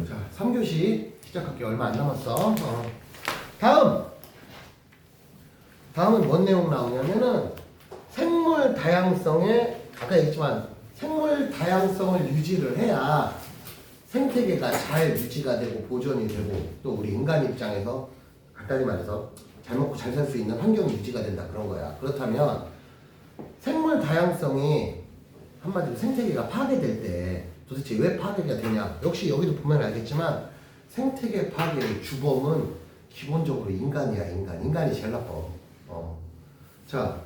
자, 3교시 시작할게. 얼마 안 남았어. 다음은 뭔 내용 나오냐면은 생물 다양성에, 아까 얘기했지만 생물 다양성을 유지를 해야 생태계가 잘 유지가 되고 보존이 되고, 또 우리 인간 입장에서 간단히 말해서 잘 먹고 잘 살 수 있는 환경이 유지가 된다, 그런 거야. 그렇다면 생물 다양성이 한마디로 생태계가 파괴될 때 도대체 왜 파괴가 되냐? 역시 여기도 보면 알겠지만 생태계 파괴의 주범은 기본적으로 인간이야. 인간이 제일 나빠. 자,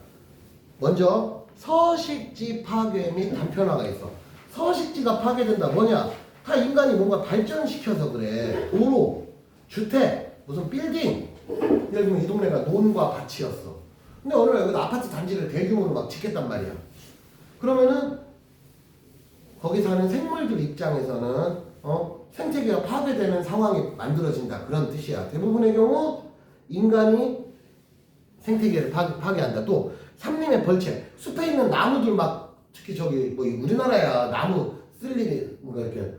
먼저 서식지 파괴 및 단편화가 있어. 서식지가 파괴된다. 뭐냐? 다 인간이 뭔가 발전시켜서 그래. 도로, 주택, 무슨 빌딩. 예를 들면 이 동네가 논과 밭이었어. 근데 어느 날 여기다 아파트 단지를 대규모로 막 짓겠단 말이야. 그러면은 거기 사는 생물들 입장에서는 생태계가 파괴되는 상황이 만들어진다, 그런 뜻이야. 대부분의 경우 인간이 생태계를 파괴한다. 또 삼림의 벌채, 숲에 있는 나무들 막, 특히 저기 뭐 우리나라야 나무 쓸 일이 뭔가 이렇게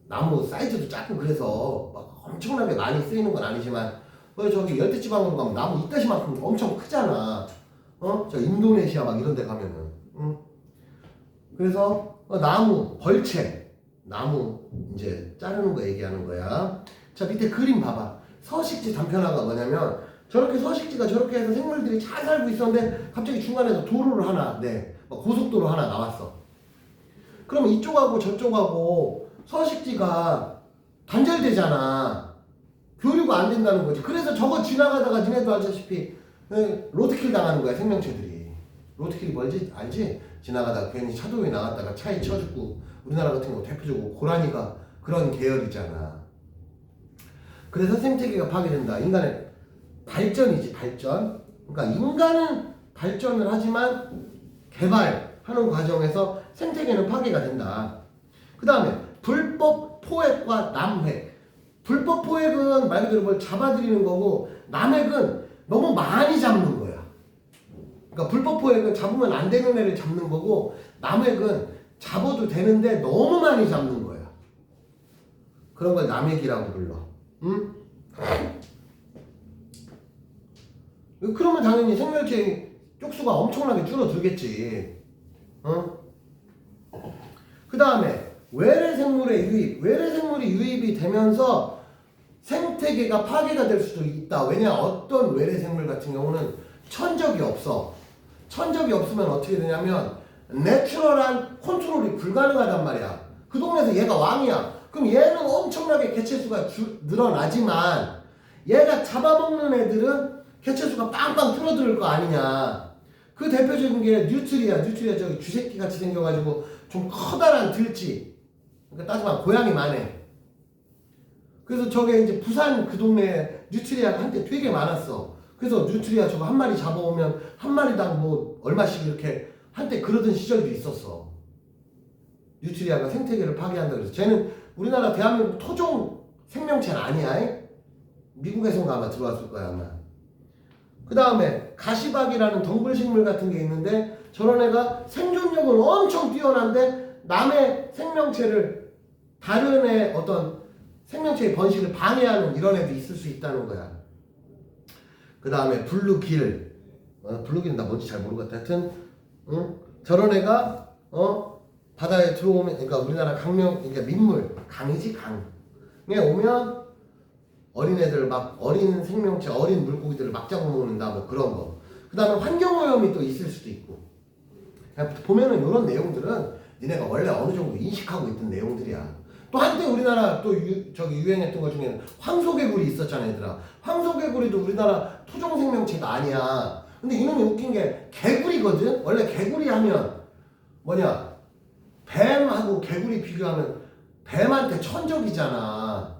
나무 사이즈도 작고 그래서 막 엄청나게 많이 쓰이는 건 아니지만 저기 열대지방으로 가면 나무 이따시만큼 엄청 크잖아. 저 인도네시아 막 이런 데 가면은. 그래서 나무, 벌채, 나무 이제 자르는 거 얘기하는 거야. 자, 밑에 그림 봐봐. 서식지 단편화가 뭐냐면 저렇게 서식지가 저렇게 해서 생물들이 잘 살고 있었는데 갑자기 중간에서 도로를 하나, 고속도로 하나 나왔어. 그러면 이쪽하고 저쪽하고 서식지가 단절되잖아. 교류가 안 된다는 거지. 그래서 저거 지나가다가 니네도 알다시피 로드킬 당하는 거야, 생명체들이. 로드킬이 뭔지 알지? 지나가다가 괜히 차도에 나갔다가 차에 쳐 죽고. 우리나라 같은 경우 대표적으로 고라니가 그런 계열이잖아. 그래서 생태계가 파괴된다. 인간의 발전이지, 발전. 그러니까 인간은 발전을 하지만 개발하는 과정에서 생태계는 파괴가 된다. 그 다음에 불법 포획과 남획. 불법 포획은 말 그대로 뭘 잡아들이는 거고, 남획은 너무 많이 잡는 거야. 그러니까 불법 포획은 잡으면 안 되는 애를 잡는 거고, 남획은 잡아도 되는데 너무 많이 잡는 거야. 그런 걸 남획이라고 불러. 응? 그러면 당연히 생명체 쪽수가 엄청나게 줄어들겠지. 그 다음에 외래생물의 유입. 외래생물이 유입이 되면서 생태계가 파괴가 될 수도 있다. 왜냐? 어떤 외래생물 같은 경우는 천적이 없어. 천적이 없으면 어떻게 되냐면 내추럴한 컨트롤이 불가능하단 말이야. 그 동네에서 얘가 왕이야. 그럼 얘는 엄청나게 개체수가 늘어나지만 얘가 잡아먹는 애들은 개체수가 빵빵 줄어들 거 아니냐. 그 대표적인 게 뉴트리아 저기 쥐새끼 같이 생겨가지고 좀 커다란 들쥐. 그러니까 따지면 고양이 해. 그래서 저게 이제 부산 그 동네에 뉴트리아가 한때 되게 많았어. 그래서 뉴트리아 저거 한 마리 잡아오면 한 마리당 뭐 얼마씩 이렇게 한때 그러던 시절도 있었어. 뉴트리아가 생태계를 파괴한다 그래서. 쟤는 우리나라 대한민국 토종 생명체는 아니야. 미국에선가 아마 들어왔을 거야 아마. 그 다음에 가시박이라는 덩굴식물 같은 게 있는데 저런 애가 생존력은 엄청 뛰어난데 남의 생명체를, 다른 애 어떤 생명체의 번식을 방해하는 이런 애도 있을 수 있다는 거야. 그 다음에 블루길. 블루길은 나 뭔지 잘 모르겠다. 하여튼 저런 애가 바다에 들어오면, 그러니까 우리나라 강명, 그러니까 민물, 강이지 강에 오면 어린애들 막, 어린 생명체, 어린 물고기들을 막 잡아먹는다, 뭐 그런 거. 그 다음에 환경오염이 또 있을 수도 있고. 그냥 보면은 이런 내용들은 니네가 원래 어느 정도 인식하고 있던 내용들이야. 또 한때 우리나라 또 저기 유행했던 것 중에는 황소개구리 있었잖아, 얘들아. 황소개구리도 우리나라 토종 생명체가 아니야. 근데 이놈이 웃긴 게 개구리거든? 원래 개구리 하면 뭐냐? 뱀하고 개구리 비교하면 뱀한테 천적이잖아.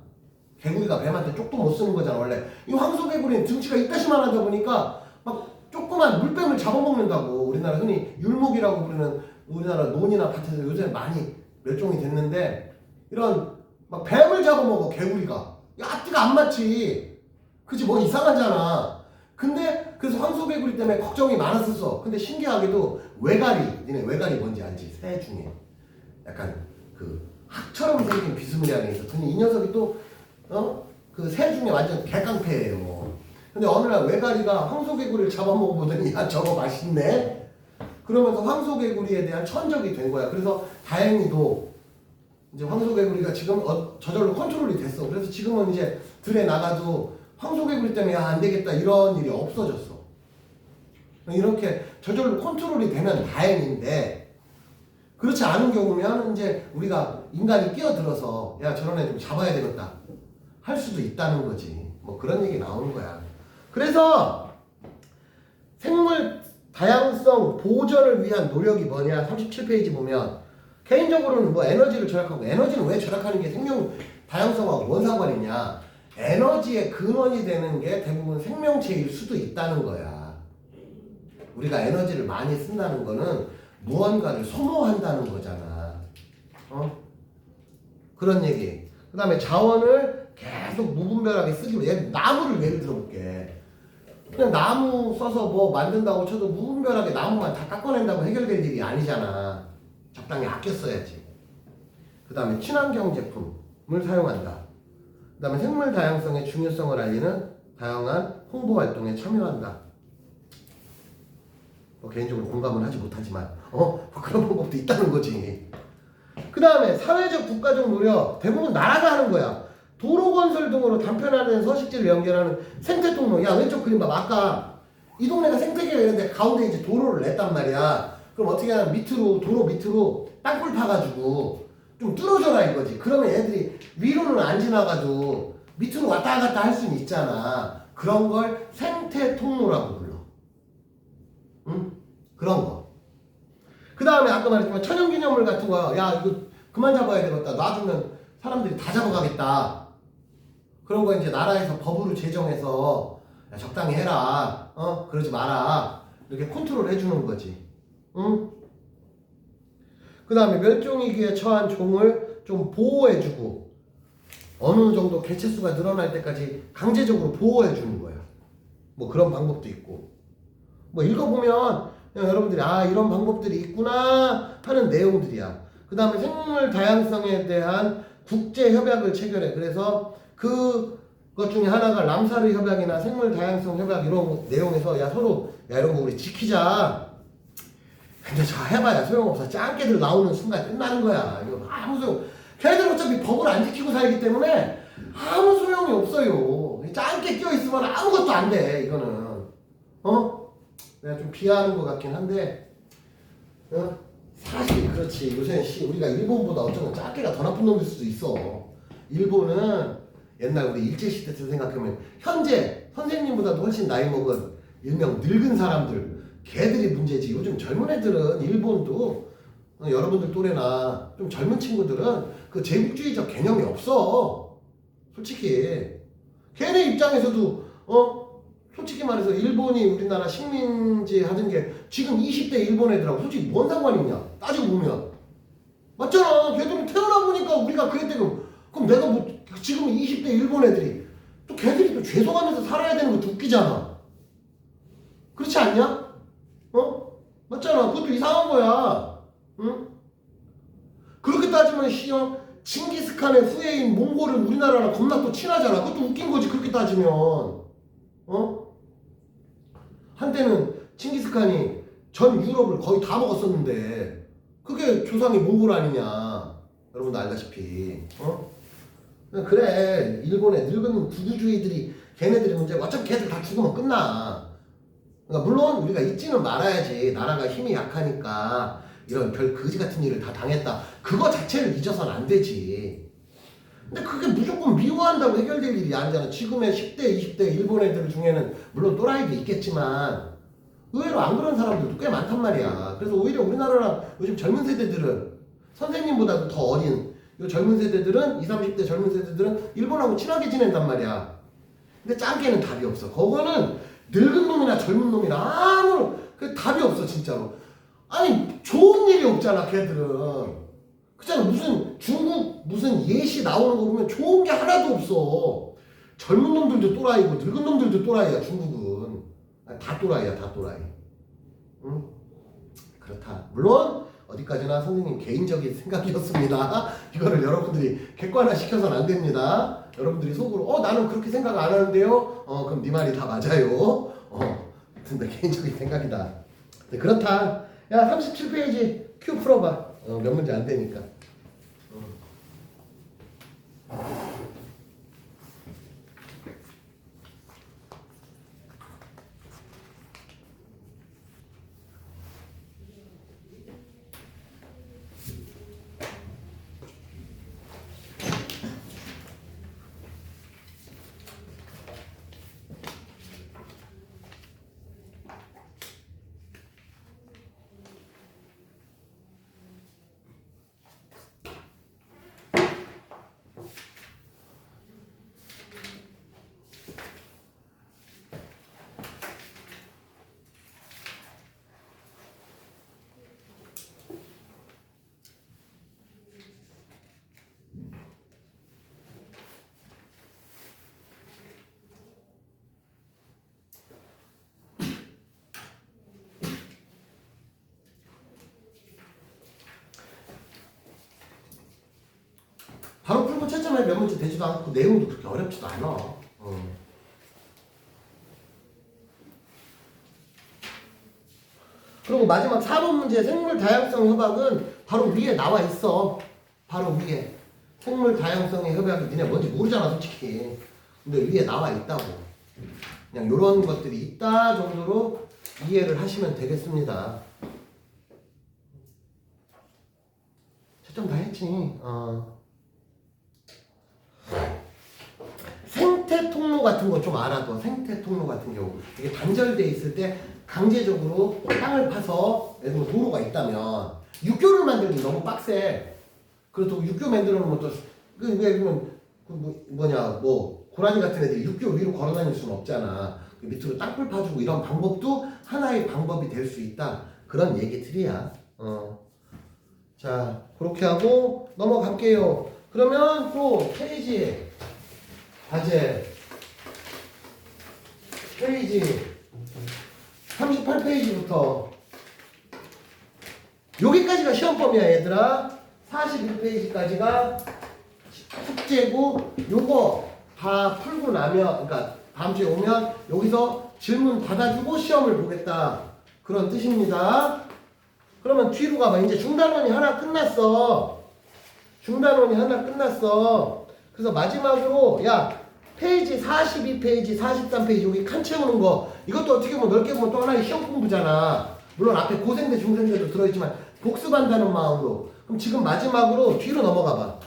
개구리가 뱀한테 쪽도 못 쓰는 거잖아, 원래. 이 황소개구리는 등치가 이따시만 하다 보니까 막 조그만 물뱀을 잡아먹는다고. 우리나라 흔히 율목이라고 부르는 우리나라 논이나 밭에서 요새 많이 멸종이 됐는데, 이런 막 뱀을 잡아먹어, 개구리가. 야, 앞뒤가 안 맞지. 그치, 뭐 이상하잖아. 근데 그래서 황소개구리 때문에 걱정이 많았었어. 근데 신기하게도 외가리, 니네 외가리 뭔지 알지? 새 중에 약간 그 학처럼 생긴 비스무리하게 있었더니 이 녀석이 또 그 새 중에 완전 개깡패예요. 근데 어느 날 외가리가 황소개구리를 잡아먹어보더니 야 저거 맛있네? 그러면서 황소개구리에 대한 천적이 된 거야. 그래서 다행히도 이제 황소개구리가 지금 저절로 컨트롤이 됐어. 그래서 지금은 이제 들에 나가도 황소개구리 때문에 야, 안 되겠다 이런 일이 없어졌어. 이렇게 저절로 컨트롤이 되면 다행인데 그렇지 않은 경우면 이제 우리가 인간이 끼어들어서 야 저런 애 좀 잡아야 되겠다 할 수도 있다는 거지. 뭐 그런 얘기 나오는 거야. 그래서 생물 다양성 보전을 위한 노력이 뭐냐 37페이지 보면 개인적으로는 뭐 에너지를 절약하고 에너지는 왜 절약하는 게 생명 다양성하고 뭔 상관이냐 에너지의 근원이 되는 게 대부분 생명체일 수도 있다는 거야. 우리가 에너지를 많이 쓴다는 거는 무언가를 소모한다는 거잖아. 그런 얘기. 그 다음에 자원을 계속 무분별하게 쓰기로 나무를 예를 들어볼게. 그냥 나무 써서 뭐 만든다고 쳐도 무분별하게 나무만 다 깎아낸다고 해결될 일이 아니잖아. 적당히 아껴 써야지. 그 다음에 친환경 제품을 사용한다. 그 다음에 생물 다양성의 중요성을 알리는 다양한 홍보 활동에 참여한다. 뭐 개인적으로 공감은 하지 못하지만 뭐 그런 방법도 있다는 거지. 그 다음에 사회적 국가적 노력 대부분 나라가 하는 거야. 도로 건설 등으로 단편화된 서식지를 연결하는 생태 통로. 야 왼쪽 그림 봐. 아까 이 동네가 생태계가 있는데 가운데 이제 도로를 냈단 말이야. 그럼 어떻게 하면 밑으로 도로 밑으로 땅굴 파가지고 좀 뚫어줘라 이거지. 그러면 얘들이 위로는 안 지나가도 밑으로 왔다 갔다 할 수는 있잖아. 그런 걸 생태 통로라고 불러. 응? 그런 거. 그 다음에 아까 말했지만 천연기념물 같은 거, 야 이거 그만 잡아야 되겠다. 놔두면 사람들이 다 잡아가겠다. 그런 거 이제 나라에서 법으로 제정해서 야, 적당히 해라. 그러지 마라. 이렇게 컨트롤 해주는 거지. 응? 그 다음에 멸종위기에 처한 종을 좀 보호해주고 어느 정도 개체수가 늘어날 때까지 강제적으로 보호해주는 거야. 뭐 그런 방법도 있고. 뭐 읽어보면 여러분들이 아 이런 방법들이 있구나 하는 내용들이야. 그 다음에 생물 다양성에 대한 국제 협약을 체결해. 그래서 그것 중에 하나가 람사르 협약이나 생물 다양성 협약 이런 내용에서 야 서로 야 이런 거 우리 지키자. 근데 저 해봐야 소용없어. 짱깨들 나오는 순간 끝나는 거야. 이거 아무 소용. 걔네들 어차피 법을 안 지키고 살기 때문에 아무 소용이 없어요. 짱깨 껴있으면 아무것도 안 돼. 이거는 내가 좀 비하하는 것 같긴 한데 사실 그렇지. 요새 우리가 일본보다 어쩌면 짱깨가 더 나쁜 놈일 수도 있어. 일본은 옛날 우리 일제시대 때 생각하면 현재 선생님보다도 훨씬 나이 먹은 일명 늙은 사람들 걔들이 문제지. 요즘 젊은 애들은 일본도 여러분들 또래나 좀 젊은 친구들은 그 제국주의적 개념이 없어. 솔직히 걔네 입장에서도 솔직히 말해서 일본이 우리나라 식민지 하던 게 지금 20대 일본 애들하고 솔직히 뭔 상관이 있냐 따지고 보면 맞잖아. 걔들은 태어나 보니까 우리가 그랬대고 그럼 내가 뭐 지금 20대 일본 애들이 또 걔들이 또 죄송하면서 살아야 되는 것도 웃기잖아. 그렇지 않냐? 맞잖아. 그것도 이상한 거야. 응? 그렇게 따지면 징기스칸의 후예인 몽골은 우리나라랑 겁나 또 친하잖아. 그것도 웃긴 거지. 그렇게 따지면 한때는 징기스칸이 전 유럽을 거의 다 먹었었는데 그게 조상이 몽골 아니냐. 여러분도 알다시피 그래. 일본의 늙은 구구주의들이 걔네들이 문제. 어차피 걔들 다 죽으면 끝나. 그러니까 물론 우리가 잊지는 말아야지. 나라가 힘이 약하니까 이런 별 거지 같은 일을 다 당했다. 그거 자체를 잊어서는 안 되지. 근데 그게 무조건 미워한다고 해결될 일이 아니잖아. 지금의 10대, 20대 일본 애들 중에는 물론 또라이도 있겠지만 의외로 안 그런 사람들도 꽤 많단 말이야. 그래서 오히려 우리나라랑 요즘 젊은 세대들은 선생님보다도 더 어린 요 젊은 세대들은 20, 30대 젊은 세대들은 일본하고 친하게 지낸단 말이야. 근데 짱깨는 답이 없어. 그거는 늙은 놈이나 젊은 놈이나 아무 그 답이 없어 진짜로. 아니 좋은 일이 없잖아 걔들은. 그렇잖아. 무슨 중국 무슨 예시 나오는 거 보면 좋은 게 하나도 없어. 젊은 놈들도 또라이고 늙은 놈들도 또라이야. 중국은 다 또라이야. 다 또라이. 응? 그렇다. 물론 어디까지나 선생님 개인적인 생각이었습니다. 이거를 여러분들이 객관화 시켜서는 안 됩니다. 여러분들이 속으로 나는 그렇게 생각 안 하는데요. 그럼 네 말이 다 맞아요. 근데 개인적인 생각이다. 네, 그렇다. 야 37페이지 큐 풀어봐. 몇 문제 안 되니까. 바로 풀고 채점할 몇 문제 되지도 않고 내용도 그렇게 어렵지도 않아. 그리고 마지막 4번 문제 생물 다양성 협약은 바로 위에 나와 있어. 바로 위에. 생물 다양성의 협약이 니네 뭔지 모르잖아 솔직히. 근데 위에 나와 있다고. 그냥 요런 것들이 있다 정도로 이해를 하시면 되겠습니다. 채점 다 했지. 생태 통로 같은 거 좀 알아둬. 생태 통로 같은 경우 이게 단절돼 있을 때 강제적으로 땅을 파서 예를 들면 도로가 있다면 육교를 만들기 너무 빡세. 그렇다고 육교 만들어 놓으면 또 그러면 고라니 같은 애들이 육교 위로 걸어 다닐 수는 없잖아. 밑으로 땅굴 파주고 이런 방법도 하나의 방법이 될 수 있다. 그런 얘기들이야. 자 그렇게 하고 넘어갈게요. 그러면 또 페이지 과제 페이지 38페이지부터 여기까지가 시험범위야 얘들아. 41페이지까지가 숙제고 요거 다 풀고 나면 그러니까 다음 주에 오면 여기서 질문 받아주고 시험을 보겠다 그런 뜻입니다. 그러면 뒤로 가봐. 이제 중단원이 하나 끝났어. 중단원이 하나 끝났어. 그래서 마지막으로 페이지 42페이지 43페이지 여기 칸 채우는 거 이것도 어떻게 보면 넓게 보면 또 하나의 시험 공부잖아. 물론 앞에 고생대 중생대도 들어있지만 복습한다는 마음으로. 그럼 지금 마지막으로 뒤로 넘어가 봐.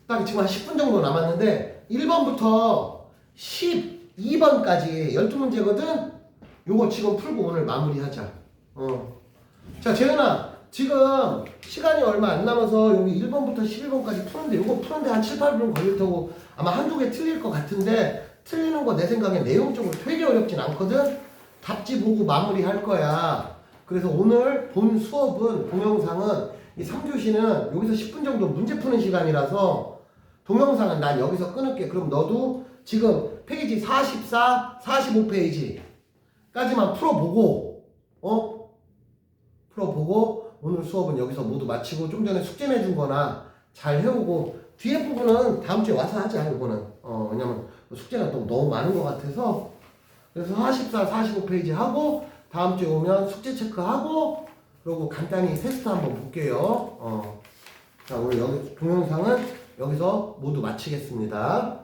딱 지금 한 10분 정도 남았는데 1번부터 12번까지 12문제거든? 요거 지금 풀고 오늘 마무리하자. 자 재현아 지금 시간이 얼마 안 남아서 여기 1번부터 11번까지 푸는데 요거 푸는데 한 7, 8분 걸릴 테고 아마 한두 개 틀릴 것 같은데 틀리는 거 내 생각에 내용적으로 되게 어렵진 않거든? 답지 보고 마무리할 거야. 그래서 오늘 본 수업은 동영상은 이 3교시는 여기서 10분 정도 문제 푸는 시간이라서 동영상은 난 여기서 끊을게. 그럼 너도 지금 페이지 44, 45페이지까지만 풀어보고 풀어보고 오늘 수업은 여기서 모두 마치고 좀 전에 숙제 내준 거나 잘 해오고 뒤에 부분은 다음 주에 와서 하자. 이거는 왜냐면 숙제가 또 너무 많은 것 같아서 그래서 44, 45페이지 하고 다음 주에 오면 숙제 체크하고 그리고 간단히 테스트 한번 볼게요. 자 오늘 여기 동영상은 여기서 모두 마치겠습니다.